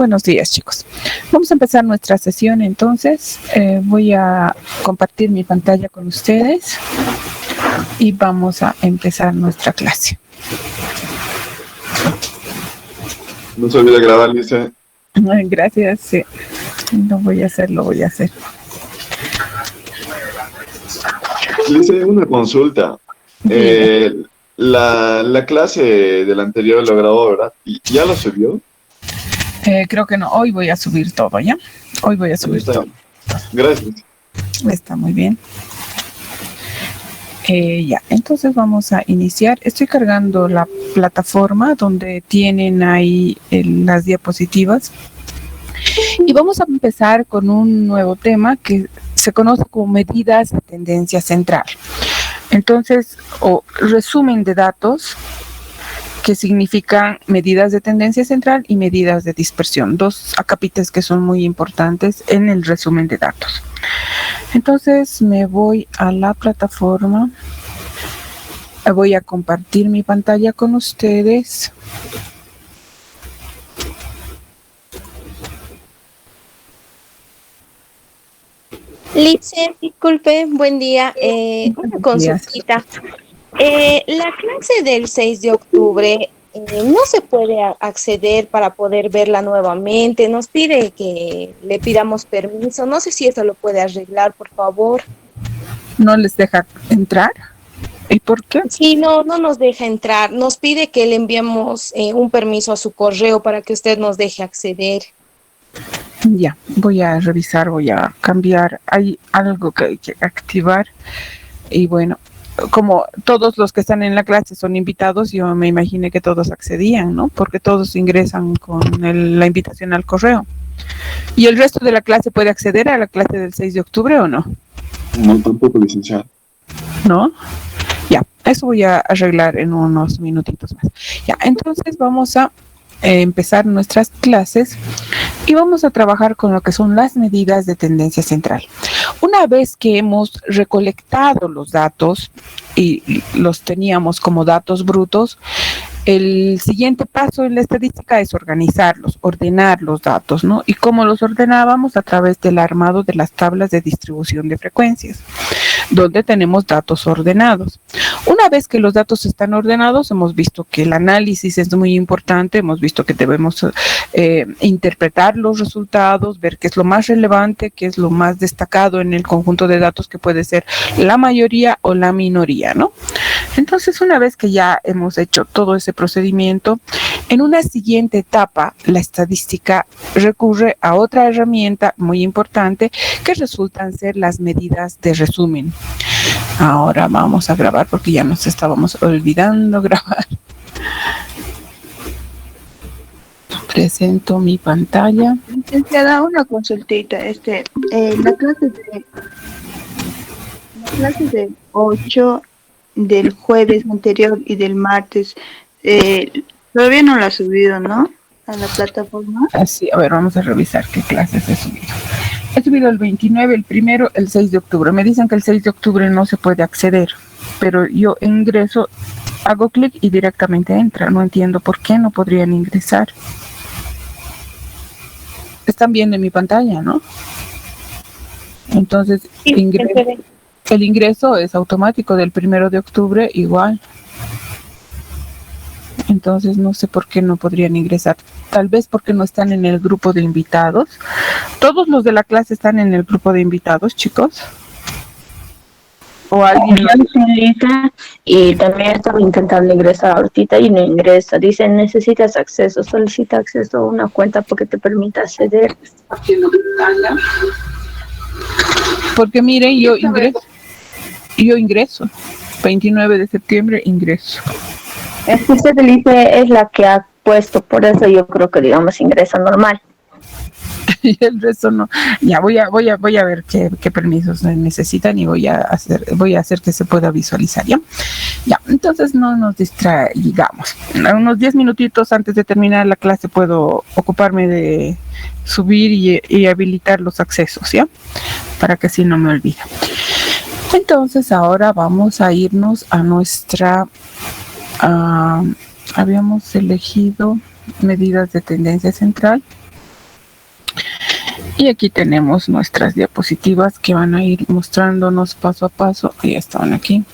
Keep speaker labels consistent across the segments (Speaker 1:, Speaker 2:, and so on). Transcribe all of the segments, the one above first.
Speaker 1: Buenos días, chicos. Vamos a empezar nuestra sesión entonces. Voy a compartir mi pantalla con ustedes y vamos a empezar nuestra clase.
Speaker 2: No se olvide grabar, Lice.
Speaker 1: Gracias, sí. Lo voy a hacer.
Speaker 2: Lice, una consulta. La clase del anterior lo grabó, ¿verdad? ¿Y ya lo subió?
Speaker 1: Creo que no. Hoy voy a subir todo, ¿ya? Hoy voy a subir todo.
Speaker 2: Gracias.
Speaker 1: Está muy bien. Ya, entonces vamos a iniciar. Estoy cargando la plataforma donde tienen ahí las diapositivas. Y vamos a empezar con un nuevo tema que se conoce como medidas de tendencia central. Entonces, resumen de datos, que significan medidas de tendencia central y medidas de dispersión. Dos acapites que son muy importantes en el resumen de datos. Entonces me voy a la plataforma. Voy a compartir mi pantalla con ustedes.
Speaker 3: Lice, disculpe, buen día. Una consultita. La clase del 6 de octubre no se puede acceder para poder verla nuevamente. Nos pide que le pidamos permiso. No sé si eso lo puede arreglar, por favor.
Speaker 1: ¿No les deja entrar? ¿Y por qué?
Speaker 3: Sí, no nos deja entrar. Nos pide que le enviemos un permiso a su correo para que usted nos deje acceder.
Speaker 1: Ya, voy a revisar, voy a cambiar. Hay algo que hay que activar. Y bueno, como todos los que están en la clase son invitados, yo me imaginé que todos accedían, ¿no? Porque todos ingresan con la invitación al correo. ¿Y el resto de la clase puede acceder a la clase del 6 de octubre o no?
Speaker 2: No, tampoco, licenciado.
Speaker 1: ¿No? Ya, eso voy a arreglar en unos minutitos más. Ya, entonces vamos a empezar nuestras clases y vamos a trabajar con lo que son las medidas de tendencia central. Una vez que hemos recolectado los datos y los teníamos como datos brutos, el siguiente paso en la estadística es organizarlos, ordenar los datos, ¿no? ¿Y cómo los ordenábamos? A través del armado de las tablas de distribución de frecuencias, donde tenemos datos ordenados. Una vez que los datos están ordenados, hemos visto que el análisis es muy importante, hemos visto que debemos interpretar los resultados, ver qué es lo más relevante, qué es lo más destacado en el conjunto de datos, que puede ser la mayoría o la minoría, ¿no? Entonces, una vez que ya hemos hecho todo ese procedimiento, en una siguiente etapa, la estadística recurre a otra herramienta muy importante que resultan ser las medidas de resumen. Ahora vamos a grabar porque ya nos estábamos olvidando grabar. Presento mi pantalla.
Speaker 4: Licenciada, una consultita. La clase de 8 del jueves anterior y del martes, todavía no la ha subido, ¿no? A la plataforma.
Speaker 1: Así, a ver, vamos a revisar qué clases he subido. He subido el 29, el 1, el 6 de octubre. Me dicen que el 6 de octubre no se puede acceder, pero yo ingreso, hago clic y directamente entra. No entiendo por qué no podrían ingresar. Están viendo en mi pantalla, ¿no? Entonces,
Speaker 3: Sí,
Speaker 1: el ingreso es automático del 1 de octubre igual. Entonces no sé por qué no podrían ingresar. Tal vez porque no están en el grupo de invitados. ¿Todos los de la clase están en el grupo de invitados, chicos? ¿O alguien?
Speaker 5: Y también estaba intentando ingresar ahorita y no ingresa. Dice, necesitas acceso, solicita acceso a una cuenta porque te permita acceder.
Speaker 1: Porque miren, yo ingreso. 29 de septiembre ingreso.
Speaker 5: Es que usted dice es la que ha puesto, por eso yo creo que digamos ingresa normal.
Speaker 1: Y el resto no. Ya voy a ver qué permisos necesitan y voy a hacer que se pueda visualizar, ¿ya? Ya, entonces no nos distraigamos. Unos 10 minutitos antes de terminar la clase puedo ocuparme de subir y habilitar los accesos, ¿ya? Para que así no me olvide. Entonces ahora vamos a irnos a nuestra... habíamos elegido medidas de tendencia central. Y aquí tenemos nuestras diapositivas que van a ir mostrándonos paso a paso. Ya estaban aquí.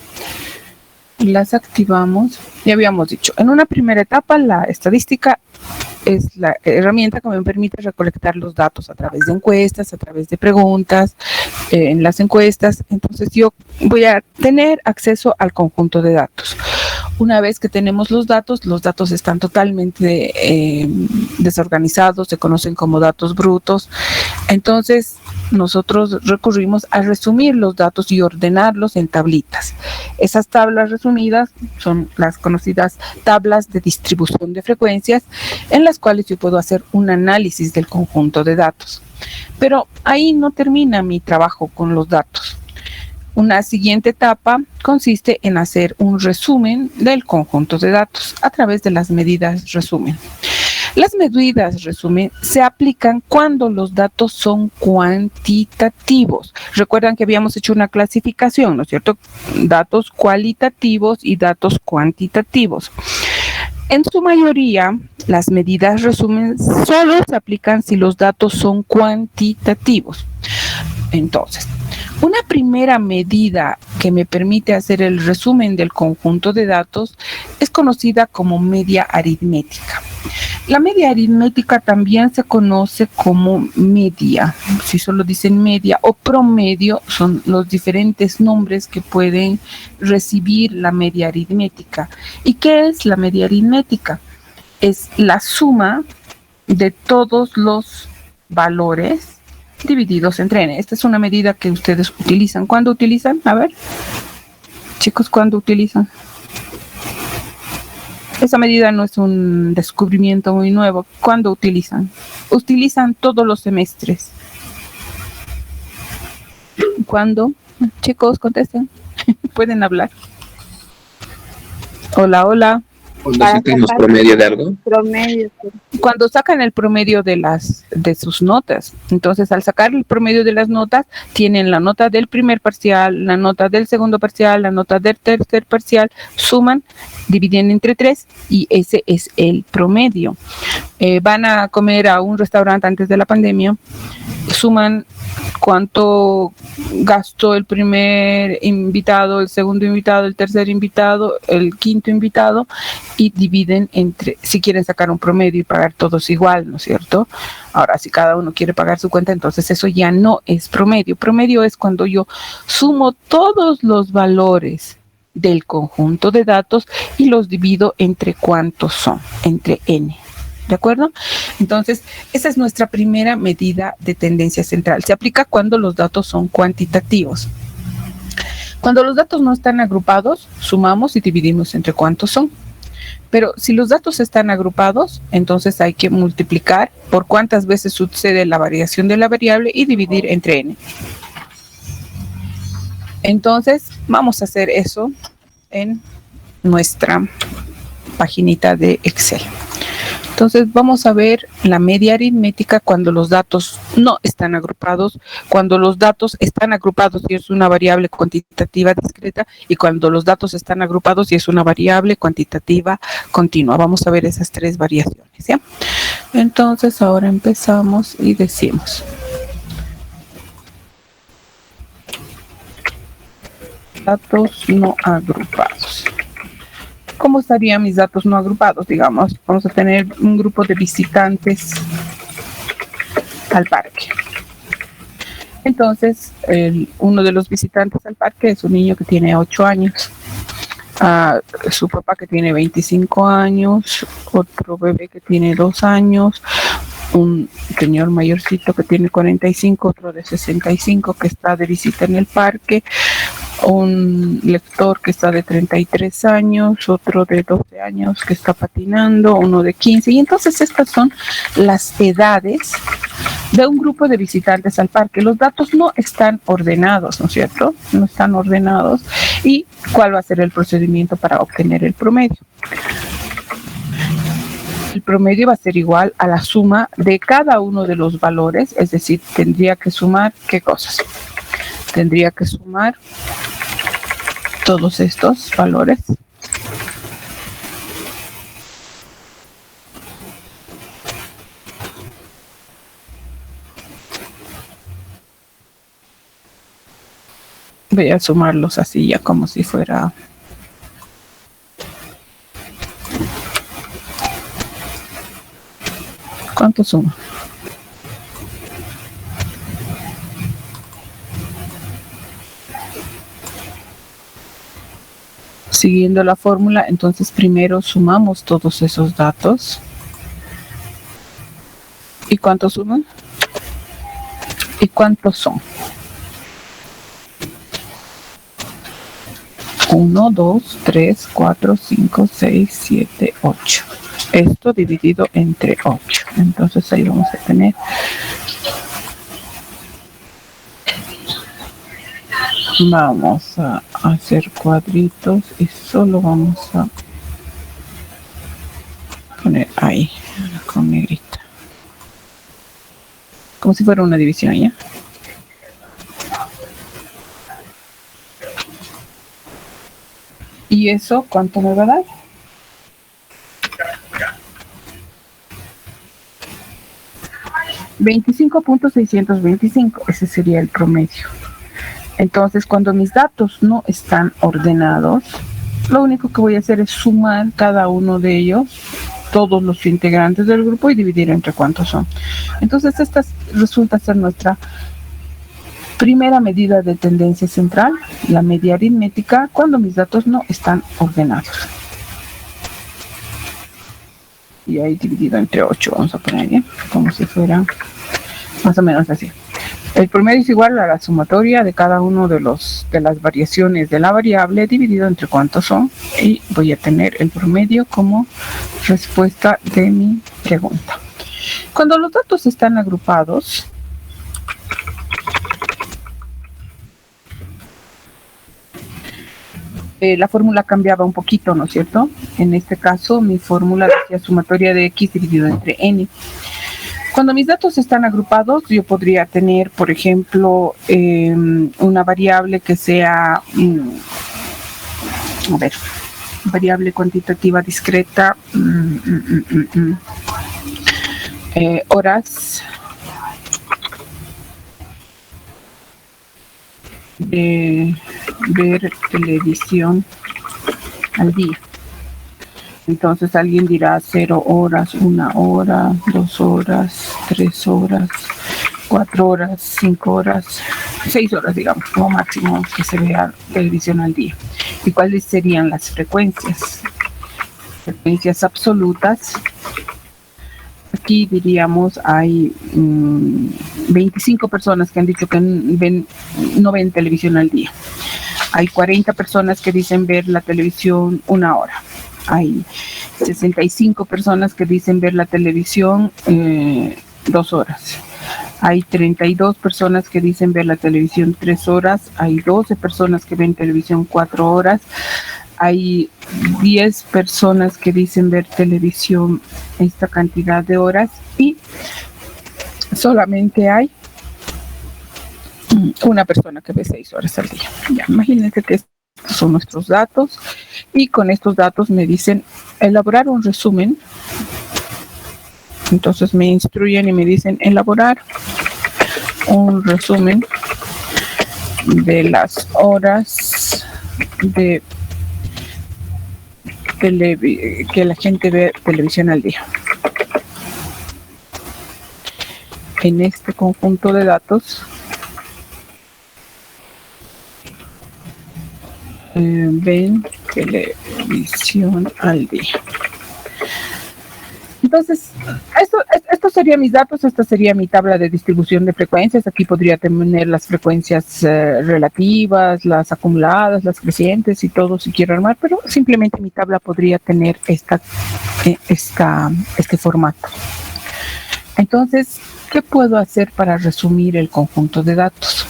Speaker 1: Las activamos. Ya habíamos dicho, en una primera etapa la estadística es la herramienta que me permite recolectar los datos a través de encuestas, a través de preguntas, en las encuestas. Entonces yo voy a tener acceso al conjunto de datos. Una vez que tenemos los datos están totalmente desorganizados, se conocen como datos brutos. Entonces nosotros recurrimos a resumir los datos y ordenarlos en tablitas. Esas tablas resumidas son las conocidas tablas de distribución de frecuencias, en las cuales yo puedo hacer un análisis del conjunto de datos. Pero ahí no termina mi trabajo con los datos. Una siguiente etapa consiste en hacer un resumen del conjunto de datos a través de las medidas resumen. Las medidas resumen se aplican cuando los datos son cuantitativos. Recuerdan que habíamos hecho una clasificación, ¿no es cierto? Datos cualitativos y datos cuantitativos. En su mayoría, las medidas resumen solo se aplican si los datos son cuantitativos. Entonces, una primera medida que me permite hacer el resumen del conjunto de datos es conocida como media aritmética. La media aritmética también se conoce como media. Si solo dicen media o promedio, son los diferentes nombres que pueden recibir la media aritmética. ¿Y qué es la media aritmética? Es la suma de todos los valores divididos entre n. Esta es una medida que ustedes utilizan. ¿Cuándo utilizan? A ver, chicos, ¿cuándo utilizan? Esa medida no es un descubrimiento muy nuevo. ¿Cuándo utilizan? Utilizan todos los semestres. ¿Cuándo? Chicos, contesten. Pueden hablar. Hola, hola.
Speaker 6: Cuando sacamos promedio de algo.
Speaker 4: Promedio.
Speaker 1: Cuando sacan el promedio de sus notas. Entonces, al sacar el promedio de las notas, tienen la nota del primer parcial, la nota del segundo parcial, la nota del tercer parcial, suman, dividen entre 3 y ese es el promedio. Van a comer a un restaurante antes de la pandemia, suman cuánto gastó el primer invitado, el segundo invitado, el tercer invitado, el quinto invitado y dividen entre, si quieren sacar un promedio y pagar todos igual, ¿no es cierto? Ahora, si cada uno quiere pagar su cuenta, entonces eso ya no es promedio. Promedio es cuando yo sumo todos los valores del conjunto de datos y los divido entre cuántos son, entre n. ¿De acuerdo? Entonces, esa es nuestra primera medida de tendencia central. Se aplica cuando los datos son cuantitativos. Cuando los datos no están agrupados, sumamos y dividimos entre cuántos son. Pero si los datos están agrupados, entonces hay que multiplicar por cuántas veces sucede la variación de la variable y dividir entre n. Entonces, vamos a hacer eso en nuestra paginita de Excel. Entonces vamos a ver la media aritmética cuando los datos no están agrupados, cuando los datos están agrupados y es una variable cuantitativa discreta y cuando los datos están agrupados y es una variable cuantitativa continua. Vamos a ver esas tres variaciones, ¿ya? Entonces ahora empezamos y decimos. Datos no agrupados. ¿Cómo estarían mis datos no agrupados? Digamos, vamos a tener un grupo de visitantes al parque. Entonces, uno de los visitantes al parque es un niño que tiene 8 años. Su papá que tiene 25 años, otro bebé que tiene 2 años, un señor mayorcito que tiene 45, otro de 65 que está de visita en el parque, un lector que está de 33 años, otro de 12 años que está patinando, uno de 15. Y entonces estas son las edades de un grupo de visitantes al parque. Los datos no están ordenados, ¿no es cierto? No están ordenados. ¿Y cuál va a ser el procedimiento para obtener el promedio? El promedio va a ser igual a la suma de cada uno de los valores, es decir, tendría que sumar, ¿qué cosas? Tendría que sumar todos estos valores. Voy a sumarlos así ya como si fuera... ¿Cuánto suma? Siguiendo la fórmula, entonces primero sumamos todos esos datos. ¿Y cuántos suman? ¿Y cuántos son? 1, 2, 3, 4, 5, 6, 7, 8. Esto dividido entre 8. Entonces ahí vamos a tener... Vamos a hacer cuadritos y solo vamos a poner ahí, con negrita. Como si fuera una división, ¿ya? ¿Y eso cuánto me va a dar? $25.625, ese sería el promedio. Entonces, cuando mis datos no están ordenados, lo único que voy a hacer es sumar cada uno de ellos, todos los integrantes del grupo, y dividir entre cuántos son. Entonces, esta resulta ser nuestra primera medida de tendencia central, la media aritmética, cuando mis datos no están ordenados. Y ahí dividido entre 8, vamos a poner, ¿eh? Como si fuera más o menos así. El promedio es igual a la sumatoria de cada uno de las variaciones de la variable dividido entre cuántos son, y voy a tener el promedio como respuesta de mi pregunta. Cuando los datos están agrupados, la fórmula cambiaba un poquito, ¿no es cierto? En este caso, mi fórmula decía sumatoria de x dividido entre n. Cuando mis datos están agrupados, yo podría tener, por ejemplo, una variable que sea, variable cuantitativa discreta, horas de ver televisión al día. Entonces alguien dirá 0 horas, 1 hora, 2 horas, 3 horas, 4 horas, 5 horas, 6 horas, digamos, como máximo que se vea televisión al día. ¿Y cuáles serían las frecuencias? Frecuencias absolutas. Aquí diríamos hay 25 personas que han dicho que no ven televisión al día. Hay 40 personas que dicen ver la televisión 1 hora. Hay 65 personas que dicen ver la televisión 2 horas. Hay 32 personas que dicen ver la televisión 3 horas. Hay 12 personas que ven televisión 4 horas. Hay 10 personas que dicen ver televisión esta cantidad de horas. Y solamente hay una persona que ve 6 horas al día. Ya, imagínense que estos son nuestros datos, y con estos datos me dicen elaborar un resumen. Entonces me instruyen y me dicen elaborar un resumen de las horas de que la gente ve televisión al día. En este conjunto de datos ven televisión al día. Entonces, esto sería mis datos, esta sería mi tabla de distribución de frecuencias. Aquí podría tener las frecuencias relativas, las acumuladas, las crecientes y todo si quiero armar, pero simplemente mi tabla podría tener este formato. Entonces, ¿qué puedo hacer para resumir el conjunto de datos?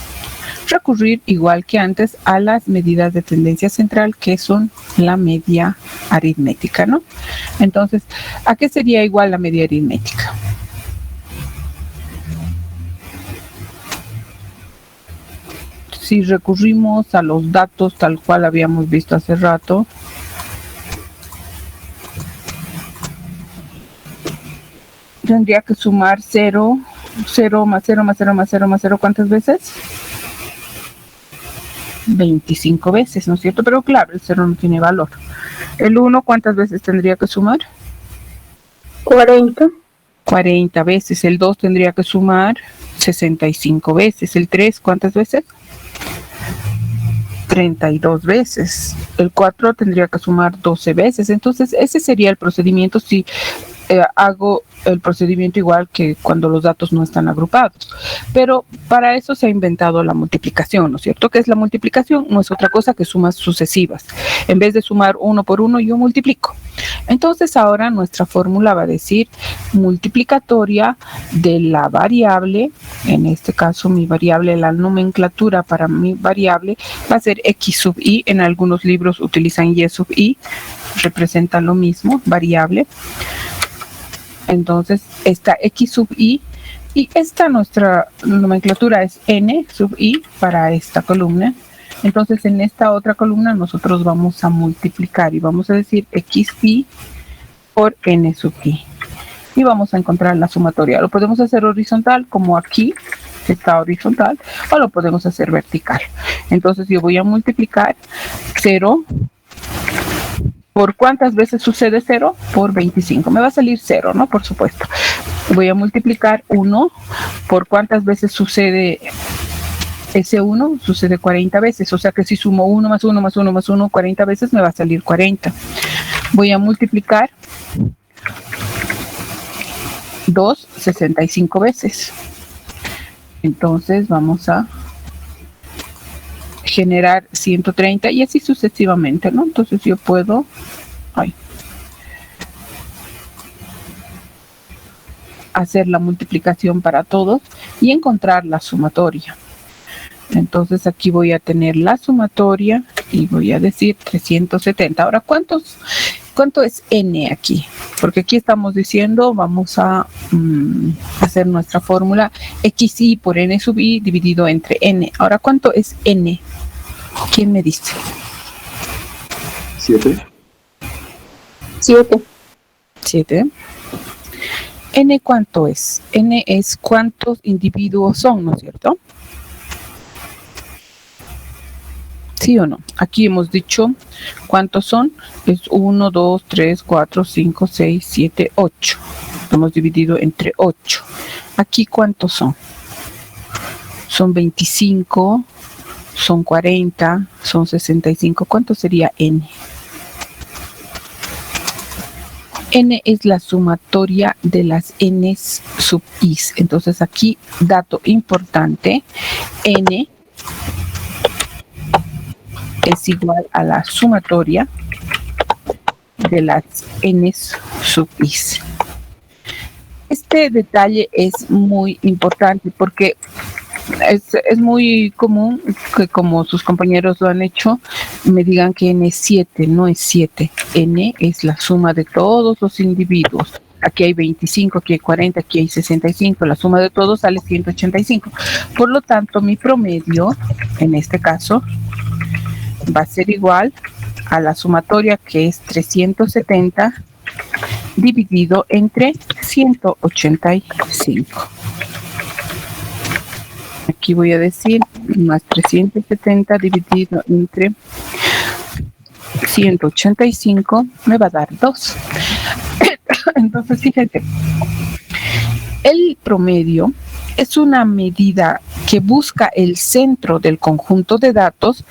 Speaker 1: Recurrir, igual que antes, a las medidas de tendencia central, que son la media aritmética, ¿no? Entonces, ¿a qué sería igual la media aritmética? Si recurrimos a los datos tal cual habíamos visto hace rato, tendría que sumar 0, 0 más 0 más 0 más 0 más 0, ¿cuántas veces? 25 veces, ¿no es cierto? Pero claro, el 0 no tiene valor. El 1, ¿cuántas veces tendría que sumar?
Speaker 5: 40.
Speaker 1: 40 veces. El 2 tendría que sumar 65 veces. El 3, ¿cuántas veces? 32 veces. El 4 tendría que sumar 12 veces. Entonces, ese sería el procedimiento si hago el procedimiento igual que cuando los datos no están agrupados. Pero para eso se ha inventado la multiplicación, ¿no es cierto? ¿Qué es la multiplicación? No es otra cosa que sumas sucesivas. En vez de sumar uno por uno, yo multiplico. Entonces ahora nuestra fórmula va a decir multiplicatoria de la variable, en este caso mi variable, la nomenclatura para mi variable va a ser x sub i. En algunos libros utilizan y sub i, representa lo mismo, variable. Entonces, esta x sub i y esta nuestra nomenclatura es n sub i para esta columna. Entonces, en esta otra columna nosotros vamos a multiplicar y vamos a decir x i por n sub i. Y vamos a encontrar la sumatoria. Lo podemos hacer horizontal, como aquí, que está horizontal, o lo podemos hacer vertical. Entonces, yo voy a multiplicar 0. ¿Por cuántas veces sucede 0? Por 25. Me va a salir 0, ¿no? Por supuesto. Voy a multiplicar 1. ¿Por cuántas veces sucede ese 1? Sucede 40 veces. O sea que si sumo 1 más 1 más 1 más 1, 40 veces, me va a salir 40. Voy a multiplicar 2, 65 veces. Entonces vamos a generar 130 y así sucesivamente, ¿no? Entonces yo puedo hacer la multiplicación para todos y encontrar la sumatoria. Entonces aquí voy a tener la sumatoria y voy a decir 370. Ahora, ¿cuánto es n aquí? Porque aquí estamos diciendo, vamos a hacer nuestra fórmula xi por n sub i dividido entre n. Ahora, ¿cuánto es n? ¿Quién me dice?
Speaker 2: 7.
Speaker 1: 7. ¿N cuánto es? N es cuántos individuos son, ¿no es cierto? ¿Sí o no? Aquí hemos dicho cuántos son. Es 1, 2, 3, 4, 5, 6, 7, 8. Hemos dividido entre 8. Aquí ¿cuántos son? Son 25, son 40, son 65. ¿Cuánto sería n? N es la sumatoria de las n sub i. Entonces aquí, dato importante, n es igual a la sumatoria de las n sub i. Este detalle es muy importante porque es muy común que, como sus compañeros lo han hecho, me digan que n es 7. No es 7. N es la suma de todos los individuos. Aquí hay 25, aquí hay 40, aquí hay 65. La suma de todos sale 185. Por lo tanto, mi promedio, en este caso, va a ser igual a la sumatoria, que es 370 dividido entre 185. Aquí voy a decir más 370 dividido entre 185 me va a dar 2. Entonces, fíjate, el promedio es una medida que busca el centro del conjunto de datos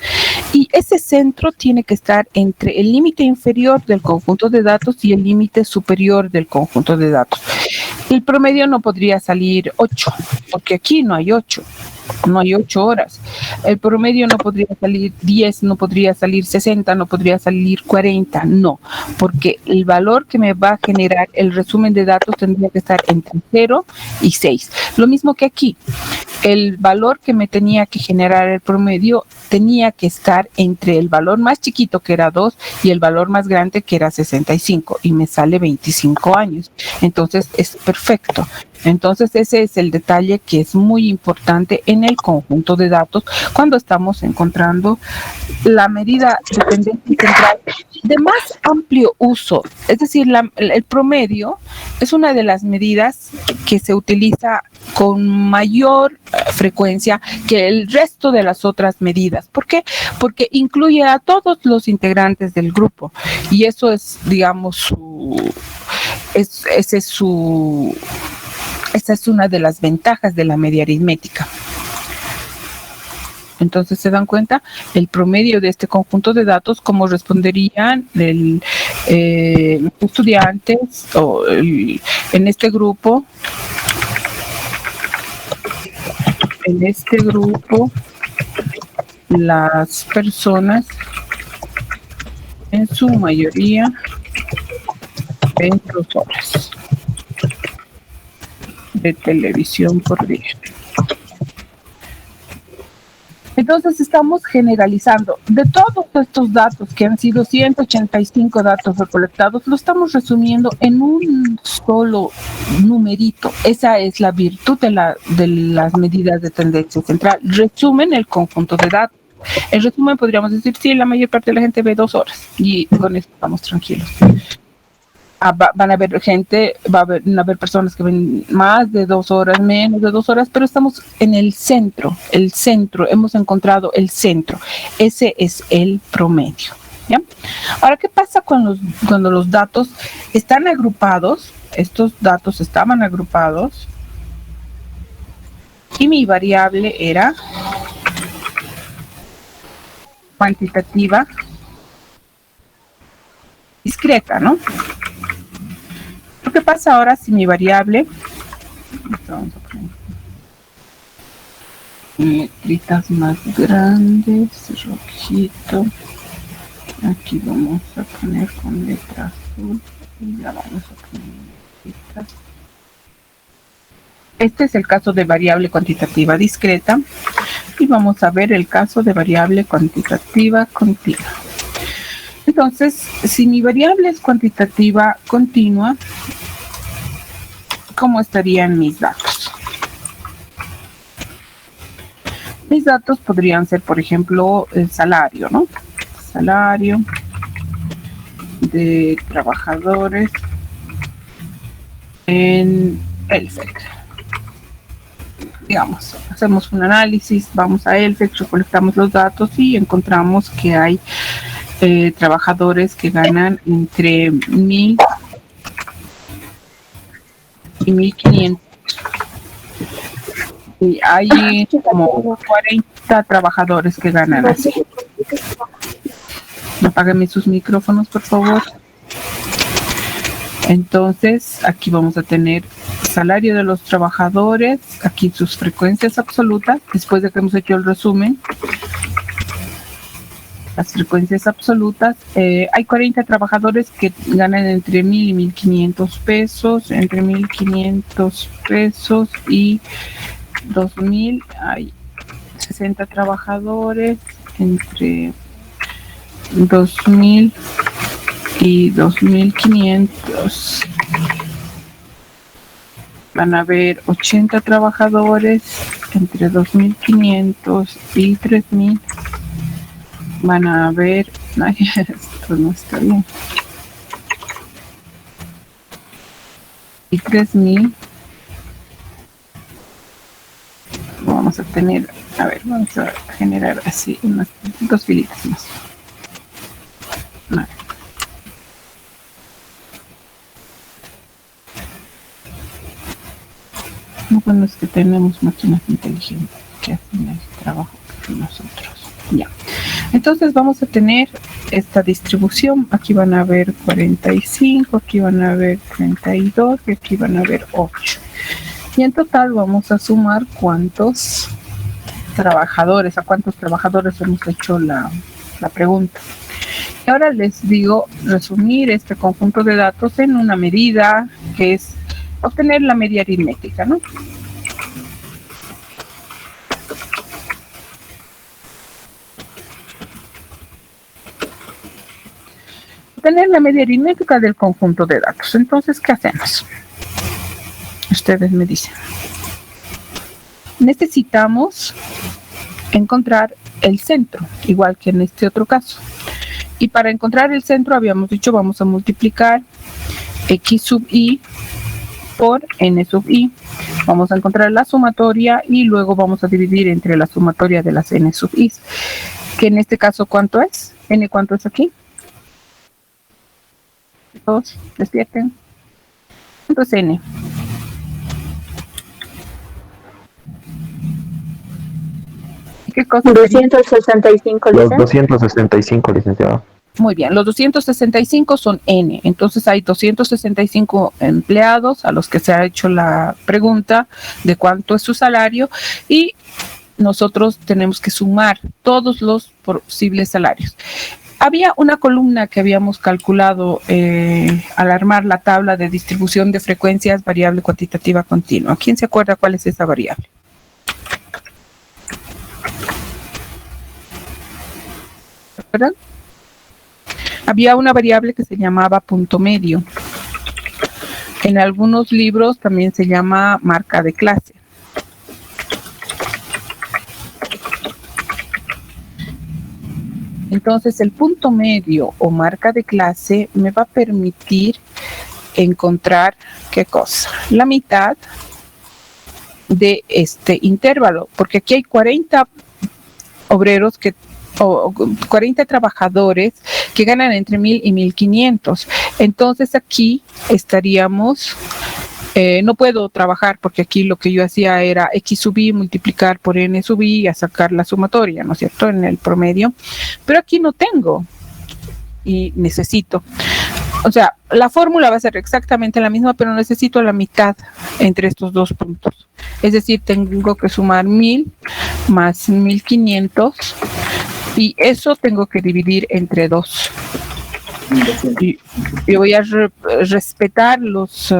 Speaker 1: y ese centro tiene que estar entre el límite inferior del conjunto de datos y el límite superior del conjunto de datos. El promedio no podría salir 8, porque aquí no hay 8. No hay 8 horas. El promedio no podría salir 10, no podría salir 60, no podría salir 40. No, porque el valor que me va a generar el resumen de datos tendría que estar entre 0 y 6. Lo mismo que aquí. El valor que me tenía que generar el promedio tenía que estar entre el valor más chiquito, que era 2, y el valor más grande, que era 65, y me sale 25 años. Entonces es perfecto. Entonces ese es el detalle que es muy importante en el conjunto de datos cuando estamos encontrando la medida de tendencia central de más amplio uso. Es decir, el promedio es una de las medidas que se utiliza con mayor frecuencia que el resto de las otras medidas. ¿Por qué? Porque incluye a todos los integrantes del grupo y eso es, digamos, esa es una de las ventajas de la media aritmética. Entonces, ¿se dan cuenta? El promedio de este conjunto de datos, cómo responderían los estudiantes en este grupo. En este grupo, las personas, en su mayoría, ven 2 horas de televisión por día. Entonces estamos generalizando. De todos estos datos, que han sido 185 datos recolectados, lo estamos resumiendo en un solo numerito. Esa es la virtud de las medidas de tendencia central. Resumen el conjunto de datos. En resumen, podríamos decir, sí, la mayor parte de la gente ve 2 horas y con eso estamos tranquilos. Van a haber van a haber personas que ven más de 2 horas, menos de 2 horas, pero estamos en el centro, hemos encontrado el centro. Ese es el promedio, ¿ya? Ahora, ¿qué pasa cuando los datos están agrupados? Estos datos estaban agrupados y mi variable era cuantitativa discreta, ¿no? ¿Qué pasa ahora si mi variable, vamos a poner letritas más grandes, rojito, aquí vamos a poner con letra azul y ya vamos a poner letritas. Este es el caso de variable cuantitativa discreta y vamos a ver el caso de variable cuantitativa continua. Entonces, si mi variable es cuantitativa continua, ¿cómo estarían mis datos? Mis datos podrían ser, por ejemplo, el salario, ¿no? Salario de trabajadores en ELSEC. Digamos, hacemos un análisis, vamos a ELSEC, recolectamos los datos y encontramos que hay trabajadores que ganan entre 1.000 y 1.500. Y hay como 40 trabajadores que ganan así. Apáguenme sus micrófonos, por favor. Entonces, aquí vamos a tener salario de los trabajadores, aquí sus frecuencias absolutas, después de que hemos hecho el resumen. Las frecuencias absolutas, hay 40 trabajadores que ganan entre 1.000 y 1.500 pesos, entre 1.500 pesos y 2.000, hay 60 trabajadores, entre 2.000 y 2.500. Van a haber 80 trabajadores, entre 2.500 y 3.000. Van a haber, ay, esto no está bien, y 3.000. Vamos a tener, a ver, vamos a generar así unas 2 filitas más. Vale. Lo bueno es que tenemos máquinas inteligentes que hacen el trabajo por nosotros. Ya. Entonces vamos a tener esta distribución. Aquí van a haber 45, aquí van a haber 32 y aquí van a haber 8. Y en total vamos a sumar a cuántos trabajadores hemos hecho la pregunta. Y ahora les digo resumir este conjunto de datos en una medida que es obtener la media aritmética, ¿no? Obtener la media aritmética del conjunto de datos. Entonces, ¿qué hacemos? Ustedes me dicen. Necesitamos encontrar el centro, igual que en este otro caso. Y para encontrar el centro habíamos dicho vamos a multiplicar x sub i por n sub i. Vamos a encontrar la sumatoria y luego vamos a dividir entre la sumatoria de las n sub i. Que en este caso, ¿cuánto es? N, ¿cuánto es aquí? 2, despierten. ¿Cuánto es n? ¿Qué cosa?
Speaker 5: 265,
Speaker 7: Los
Speaker 5: Lisa.
Speaker 7: 265, licenciado.
Speaker 1: Muy bien, los 265 son N, entonces hay 265 empleados a los que se ha hecho la pregunta de cuánto es su salario y nosotros tenemos que sumar todos los posibles salarios. Había una columna que habíamos calculado al armar la tabla de distribución de frecuencias variable cuantitativa continua. ¿Quién se acuerda cuál es esa variable? ¿Verdad? Había una variable que se llamaba punto medio. En algunos libros también se llama marca de clase. Entonces, el punto medio o marca de clase me va a permitir encontrar, ¿qué cosa? La mitad de este intervalo, porque aquí hay 40 obreros o 40 trabajadores que ganan entre 1,000 y 1,500. Entonces aquí estaríamos, no puedo trabajar porque aquí lo que yo hacía era x sub i multiplicar por n sub i y a sacar la sumatoria, ¿no es cierto?, en el promedio. Pero aquí no tengo y necesito. O sea, la fórmula va a ser exactamente la misma, pero necesito la mitad entre estos dos puntos. Es decir, tengo que sumar 1,000 más 1,500 y eso tengo que dividir entre 2. Y voy a respetar los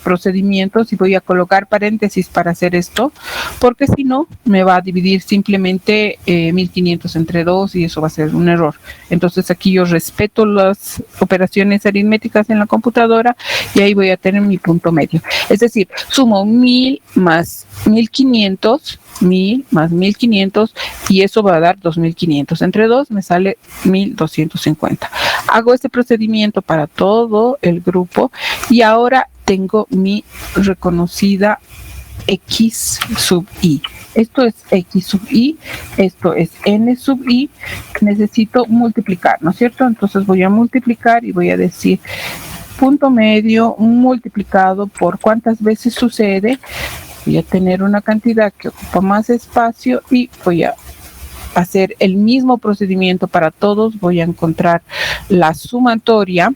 Speaker 1: procedimientos y voy a colocar paréntesis para hacer esto, porque si no, me va a dividir simplemente 1,500 entre 2 y eso va a ser un error. Entonces aquí yo respeto las operaciones aritméticas en la computadora y ahí voy a tener mi punto medio. Es decir, sumo 1,000 más 1,500, 1,000 más 1,500 y eso va a dar 2,500. Entre 2 me sale 1,250. Hago este procedimiento para todo el grupo y ahora tengo mi reconocida x sub i. Esto es x sub i, esto es n sub i. Necesito multiplicar, ¿no es cierto? Entonces voy a multiplicar y voy a decir punto medio multiplicado por cuántas veces sucede. Voy a tener una cantidad que ocupa más espacio y voy a hacer el mismo procedimiento para todos. Voy a encontrar la sumatoria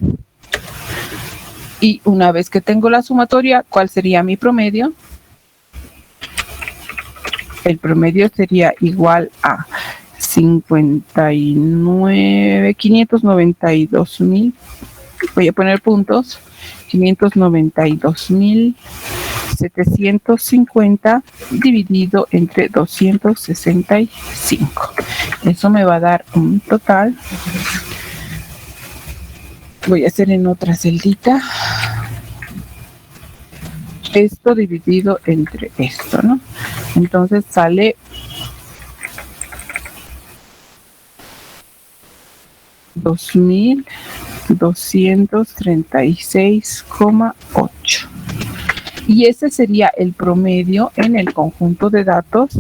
Speaker 1: y una vez que tengo la sumatoria, ¿cuál sería mi promedio? El promedio sería igual a 592,000. Voy a poner puntos. 592,750 dividido entre 265. Eso me va a dar un total. Voy a hacer en otra celdita. Esto dividido entre esto, ¿no? Entonces sale 2,236,8. Y ese sería el promedio en el conjunto de datos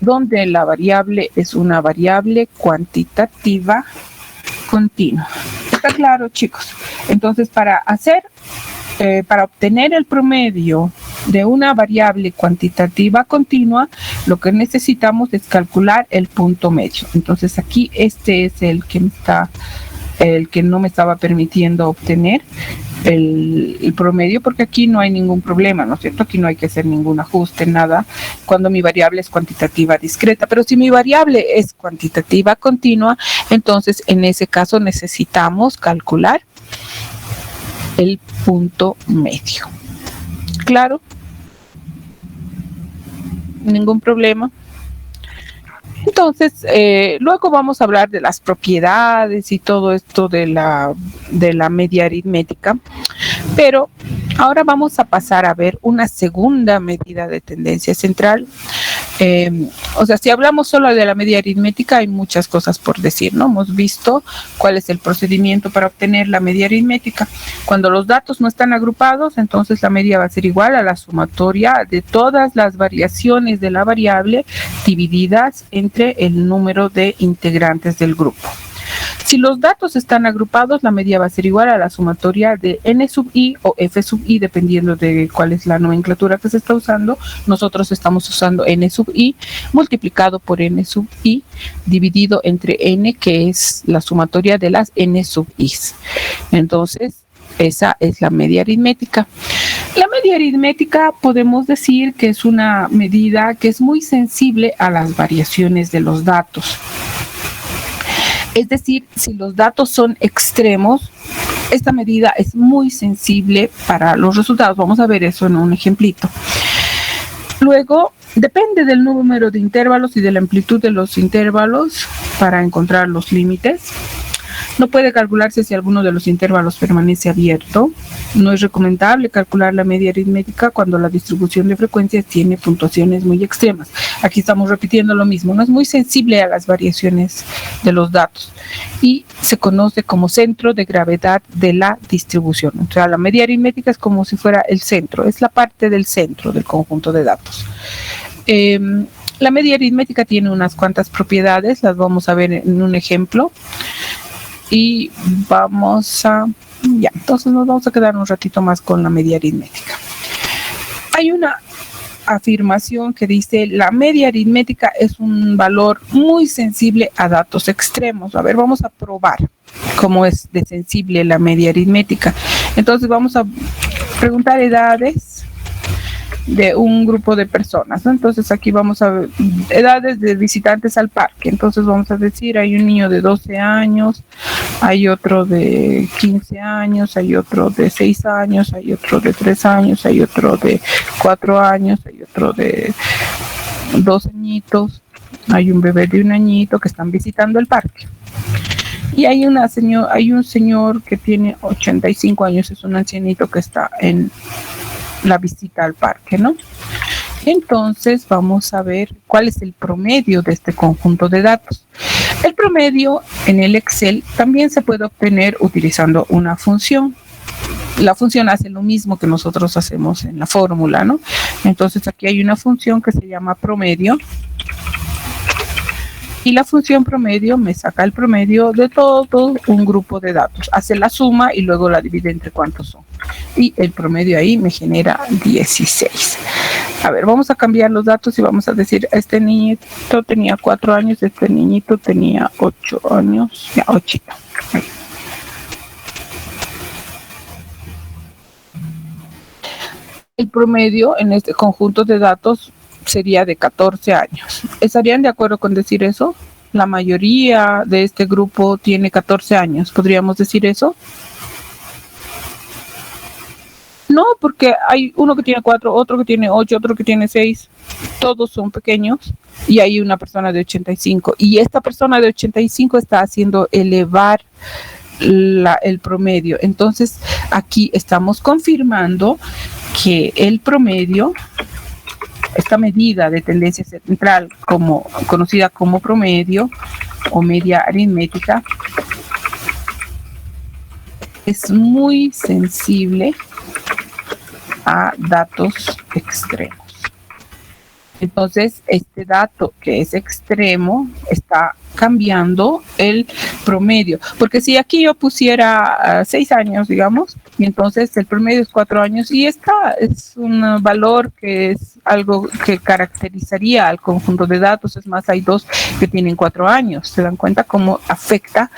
Speaker 1: donde la variable es una variable cuantitativa continua. ¿Está claro, chicos? Entonces, para obtener el promedio de una variable cuantitativa continua, lo que necesitamos es calcular el punto medio. Entonces, aquí este es el que no me estaba permitiendo obtener el promedio, porque aquí no hay ningún problema, ¿no es cierto? Aquí no hay que hacer ningún ajuste, nada, cuando mi variable es cuantitativa discreta. Pero si mi variable es cuantitativa continua, entonces en ese caso necesitamos calcular el punto medio. ¿Claro? Ningún problema. Entonces, luego vamos a hablar de las propiedades y todo esto de la media aritmética. Pero ahora vamos a pasar a ver una segunda medida de tendencia central. O sea, si hablamos solo de la media aritmética, hay muchas cosas por decir, ¿no? Hemos visto cuál es el procedimiento para obtener la media aritmética. Cuando los datos no están agrupados, entonces la media va a ser igual a la sumatoria de todas las variaciones de la variable divididas entre el número de integrantes del grupo. Si los datos están agrupados, la media va a ser igual a la sumatoria de n sub i o f sub i, dependiendo de cuál es la nomenclatura que se está usando. Nosotros estamos usando n sub i multiplicado por n sub i dividido entre n, que es la sumatoria de las n sub i's. Entonces, esa es la media aritmética. La media aritmética podemos decir que es una medida que es muy sensible a las variaciones de los datos. Es decir, si los datos son extremos, esta medida es muy sensible para los resultados. Vamos a ver eso en un ejemplito. Luego, depende del número de intervalos y de la amplitud de los intervalos para encontrar los límites. No puede calcularse si alguno de los intervalos permanece abierto. No es recomendable calcular la media aritmética cuando la distribución de frecuencias tiene puntuaciones muy extremas. Aquí estamos repitiendo lo mismo. No es muy sensible a las variaciones de los datos y se conoce como centro de gravedad de la distribución. O sea, la media aritmética es como si fuera el centro, es la parte del centro del conjunto de datos. La media aritmética tiene unas cuantas propiedades, las vamos a ver en un ejemplo. Y entonces nos vamos a quedar un ratito más con la media aritmética. Hay una afirmación que dice: la media aritmética es un valor muy sensible a datos extremos. A ver, vamos a probar cómo es de sensible la media aritmética. Entonces vamos a preguntar edades de un grupo de personas, ¿no? Entonces aquí vamos a ver edades de visitantes al parque. Entonces vamos a decir, hay un niño de 12 años, hay otro de 15 años, hay otro de 6 años, hay otro de 3 años, hay otro de 4 años, hay otro de 2 añitos, hay un bebé de 1 añito que están visitando el parque. Y hay un señor que tiene 85 años, es un ancianito que está en la visita al parque, ¿no? Entonces vamos a ver cuál es el promedio de este conjunto de datos. El promedio en el Excel también se puede obtener utilizando una función. La función hace lo mismo que nosotros hacemos en la fórmula, ¿no? Entonces aquí hay una función que se llama promedio. Y la función promedio me saca el promedio de todo un grupo de datos. Hace la suma y luego la divide entre cuántos son. Y el promedio ahí me genera 16. A ver, vamos a cambiar los datos y vamos a decir, este niñito tenía 4 años, este niñito tenía 8 años. Ya, 8. El promedio en este conjunto de datos sería de 14 años. ¿Estarían de acuerdo con decir eso? La mayoría de este grupo tiene 14 años. ¿Podríamos decir eso? No, porque hay uno que tiene 4, otro que tiene 8, otro que tiene 6. Todos son pequeños y hay una persona de 85. Y esta persona de 85 está haciendo elevar el promedio. Entonces, aquí estamos confirmando que el promedio, esta medida de tendencia central conocida como promedio o media aritmética, es muy sensible a datos extremos. Entonces, este dato que es extremo está cambiando el promedio, porque si aquí yo pusiera 6 años, digamos, y entonces el promedio es 4 años, y esta es un valor que es algo que caracterizaría al conjunto de datos. Es más, hay 2 que tienen 4 años, se dan cuenta cómo afecta.